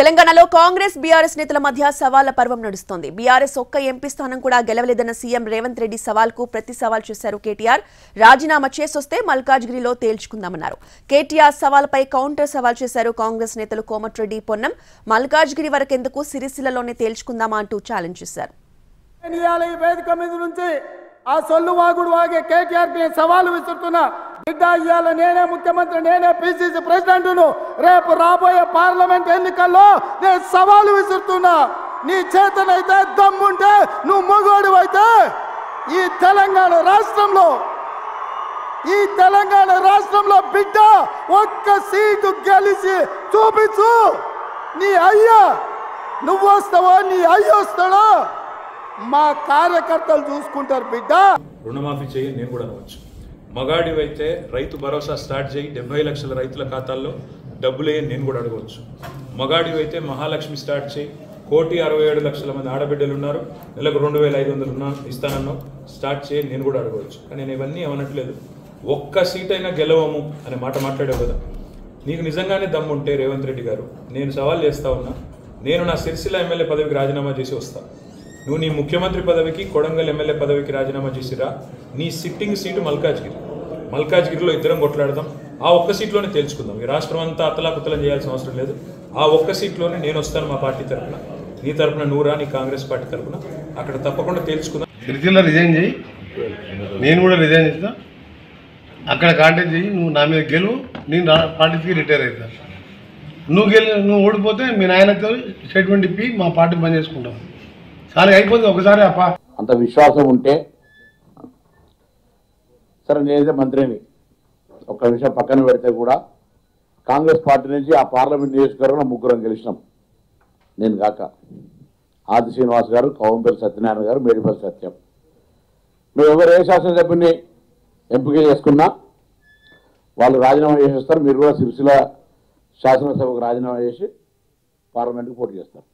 తెలంగాణలో కాంగ్రెస్ బీఆర్ఎస్ నేతల మధ్య సవాళ్ల పర్వం నడుస్తోంది. బీఆర్ఎస్ ఒక్క ఎంపీ స్థానం కూడా గెలవలేదన్న సీఎం రేవంత్ రెడ్డి సవాల్కు ప్రతి సవాల్ చేశారు కేటీఆర్. రాజీనామా చేసొస్తే మల్కాజ్గిరిలో తేల్చుకుందామన్నారు. కేటీఆర్ సవాల్పై కౌంటర్ సవాల్ చేశారు కాంగ్రెస్ నేతలు కోమటిరెడ్డి, పొన్నం. మల్కాజ్గిరి వరకెందుకు, సిరిసిల్లలోనే తేల్చుకుందామా అంటూ ఛాలెంజ్ చేశారు. ఆ సొల్లు వాగుడు వాగే కేటీఆర్ కి సవాలు విసురుతున్నా. బిడ్డ ఇవాళ నేనే ముఖ్యమంత్రి, నేనే పిసిసి ప్రెసిడెంట్ను. రేపు రాబోయే పార్లమెంట్ ఎన్నికల్లో నేను సవాలు విసురుతున్నా. నీ చేతనైతే దమ్ముంటే, నువ్వు మగోడు అయితే ఈ తెలంగాణ రాష్ట్రంలో బిడ్డ ఒక్క సీటు గెలిచి చూపించు. నీ అయ్యా నువ్వు వస్తావో, నీ అయ్య వస్తాడో మా కార్యకర్తలు చూసుకుంటారు. బిడ్డ రుణమాఫీ చేయి నేను కూడా అనవచ్చు. మగాడివైతే రైతు భరోసా స్టార్ట్ చేయి, 70 లక్షల రైతుల ఖాతాల్లో డబ్బులేయని నేను కూడా అడగవచ్చు. మగాడివైతే మహాలక్ష్మి స్టార్ట్ చేయి, 1,67,00,000 మంది ఆడబిడ్డలు ఉన్నారు, నెలకు 2,500 ఇస్తానన్నావు, స్టార్ట్ చేయి నేను కూడా అడగవచ్చు. కానీ నేను ఇవన్నీ ఏమనట్లేదు. ఒక్క సీట్ అయినా గెలవము అనే మాట మాట్లాడావు కదా. నీకు నిజంగానే దమ్ముంటే రేవంత్ రెడ్డి గారు, నేను సవాల్ చేస్తా ఉన్నా, నేను నా సిరిసిల్ల ఎమ్మెల్యే పదవికి రాజీనామా చేసి వస్తా. నువ్వు నీ ముఖ్యమంత్రి పదవికి, కొడంగల్ ఎమ్మెల్యే పదవికి రాజీనామా చేసిరా. నీ సిట్టింగ్ సీటు మల్కాజ్గిరిలో ఇద్దరం కొట్లాడదాం. ఆ ఒక్క సీట్లోనే తేల్చుకుందాం. ఈ రాష్ట్రం అంతా అతలాకుతలం చేయాల్సిన అవసరం లేదు. ఆ ఒక్క సీట్లోనే నేను వస్తాను మా పార్టీ తరఫున, నీ తరఫున నూరా, నీ కాంగ్రెస్ పార్టీ తరఫున. అక్కడ తప్పకుండా తేల్చుకుందాం. సిరిసిల్ల రిజైన్ చేయి, నేను కూడా రిజైన్ చేస్తా. అక్కడ కాంటాక్ట్ చేయి, నువ్వు నా మీద గెలువు, నేను పార్టీకి రిటైర్ అవుతా. నువ్వు ఓడిపోతే మీ నాయనతో స్టేట్మెంట్ ఇప్పి మా పార్టీ బంద్ చేసుకుంటాం. సరే అయిపోతుంది ఒకసారి. అంత విశ్వాసం ఉంటే సరే, నేనైతే మంత్రిని ఒక్క విషయం పక్కన పెడితే కూడా కాంగ్రెస్ పార్టీ నుంచి ఆ పార్లమెంట్ నియోజకవర్గంలో 3 గెలిచినాం. నేను కాక ఆది శ్రీనివాస్ గారు, కవంపల్లి సత్యనారాయణ గారు, మేడిపల్లి సత్యం. మేము ఎవరు ఏ శాసనసభ్యుని ఎంపిక చేసుకున్నా వాళ్ళు రాజీనామా చేసేస్తారు. మీరు కూడా సిరిసిల్ల శాసనసభకు రాజీనామా చేసి పార్లమెంట్కి పోటీ చేస్తారు.